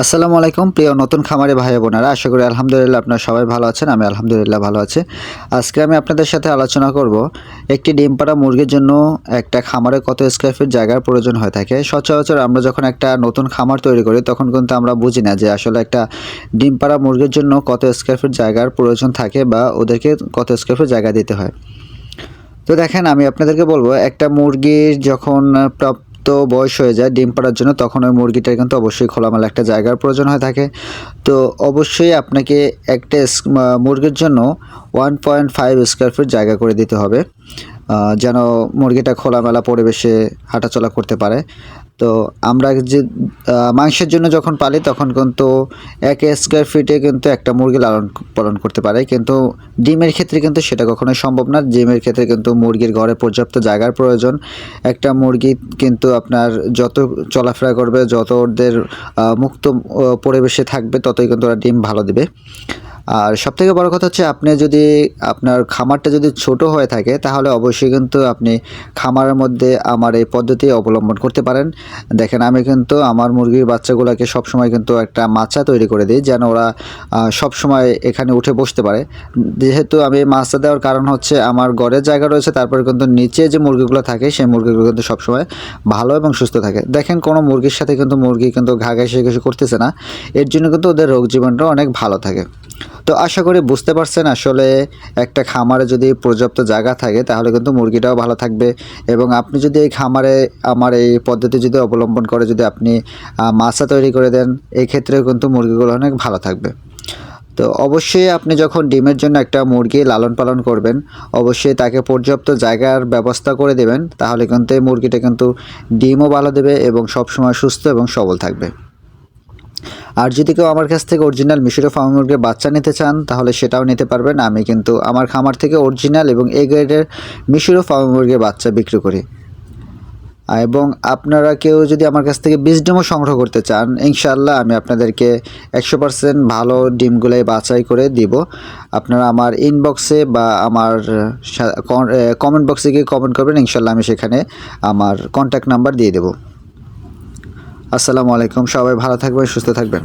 আসসালামু আলাইকুম প্রিয় নতুন খামারি ভাই বোনেরা, আশা করি আলহামদুলিল্লাহ আপনারা সবাই ভালো আছেন। আমি আলহামদুলিল্লাহ ভালো আছি। আজকে আমি আপনাদের সাথে আলোচনা করব একটি ডিম পাড়া মুরগির জন্য একটা খামারে কত স্কয়ার ফিট জায়গার প্রয়োজন হয়ে থাকে। সচরাচর আমরা যখন একটা নতুন খামার তৈরি করি তখন কিন্তু আমরা বুঝি না যে আসলে একটা ডিম পাড়া মুরগির জন্য কত স্কয়ার ফিট জায়গার প্রয়োজন থাকে বা ওদেরকে কত স্কয়ার ফিট জায়গা দিতে হয়। তো দেখেন, আমি আপনাদেরকে বলবো একটা মুরগির যখন প্রাপ্ত বয়স হয়ে যায় ডিম পাড়ার জন্য, তখন ওই মুরগিটার কিন্তু অবশ্যই খোলামেলা একটা জায়গার প্রয়োজন হয়ে থাকে। তো অবশ্যই আপনাকে একটা মুরগির জন্য 1.5 স্কয়ার ফিট জায়গা করে দিতে হবে, যেন মুরগিটা খোলামেলা পরিবেশে হাঁটাচলা করতে পারে। তো আমরা যে মাংসের জন্য যখন পালি তখন কিন্তু 1 স্কয়ার ফিটে কিন্তু একটা মুরগি লালন পালন করতে পারে, কিন্তু ডিমের ক্ষেত্রে কিন্তু সেটা কখনোই সম্ভব না। ডিমের ক্ষেত্রে কিন্তু মুরগির ঘরে পর্যাপ্ত জায়গার প্রয়োজন। একটা মুরগি কিন্তু আপনার যত চলাফেরা করবে, যত ওদের মুক্ত পরিবেশে থাকবে, ততই কিন্তু ওরা ডিম ভালো দেবে। আর সবথেকে বড় কথা হচ্ছে, আপনি যদি আপনার খামারটা যদি ছোট হয়ে থাকে তাহলে অবশ্যই কিন্তু আপনি খামারের মধ্যে আমার এই পদ্ধতি অবলম্বন করতে পারেন। দেখেন, আমি কিন্তু আমার মুরগির বাচ্চাগুলোকে সবসময় কিন্তু একটা মাচা তৈরি করে দিই, যেন ওরা সবসময় এখানে উঠে বসতে পারে। যেহেতু আমি মাচা দেওয়ার কারণ হচ্ছে আমার ঘরের জায়গা রয়েছে, তারপরে কিন্তু নিচে যে মুরগিগুলো থাকে সেই মুরগিগুলো কিন্তু সবসময় ভালো এবং সুস্থ থাকে। দেখেন, কোনো মুরগির সাথে কিন্তু মুরগি কিন্তু ঘাঘাসি করতেছে না, এর জন্য কিন্তু ওদের রোগ জীবাণুটা অনেক ভালো থাকে। তো আশা করি বুঝতে পারছেন, আসলে একটা খামারে যদি পর্যাপ্ত জায়গা থাকে তাহলে কিন্তু মুরগিটাও ভালো থাকবে। এবং আপনি যদি এই খামারে আমার এই পদ্ধতি যদি অবলম্বন করে যদি আপনি মাচা তৈরি করে দেন, এই ক্ষেত্রেও কিন্তু মুরগিগুলো অনেক ভালো থাকবে। তো অবশ্যই আপনি যখন ডিমের জন্য একটা মুরগি লালন পালন করবেন, অবশ্যই তাকে পর্যাপ্ত জায়গার ব্যবস্থা করে দেবেন, তাহলে কিন্তু এই মুরগিটা কিন্তু ডিমও ভালো দেবে এবং সবসময় সুস্থ এবং সবল থাকবে। আর যদি কেউ আমার কাছ থেকে অরিজিনাল মিশরীয় ফার্ম মুরগির বাচ্চা নিতে চান তাহলে সেটাও নিতে পারবেন। আমি কিন্তু আমার খামার থেকে অরিজিনাল এবং এ গ্রেডের মিশরীয় ফার্ম মুরগির বাচ্চা বিক্রি করি। এবং আপনারা কেউ যদি আমার কাছ থেকে বীজ ডিমও সংগ্রহ করতে চান, ইনশাআল্লাহ আমি আপনাদেরকে 100% ভালো ডিমগুলোই বাছাই করে দিব। আপনারা আমার ইনবক্সে বা আমার কমেন্ট বক্সে গিয়ে কমেন্ট করবেন, ইনশাআল্লাহ আমি সেখানে আমার কন্ট্যাক্ট নাম্বার দিয়ে দেব। আসসালামু আলাইকুম, সবাই ভালো থাকবেন, সুস্থ থাকবেন।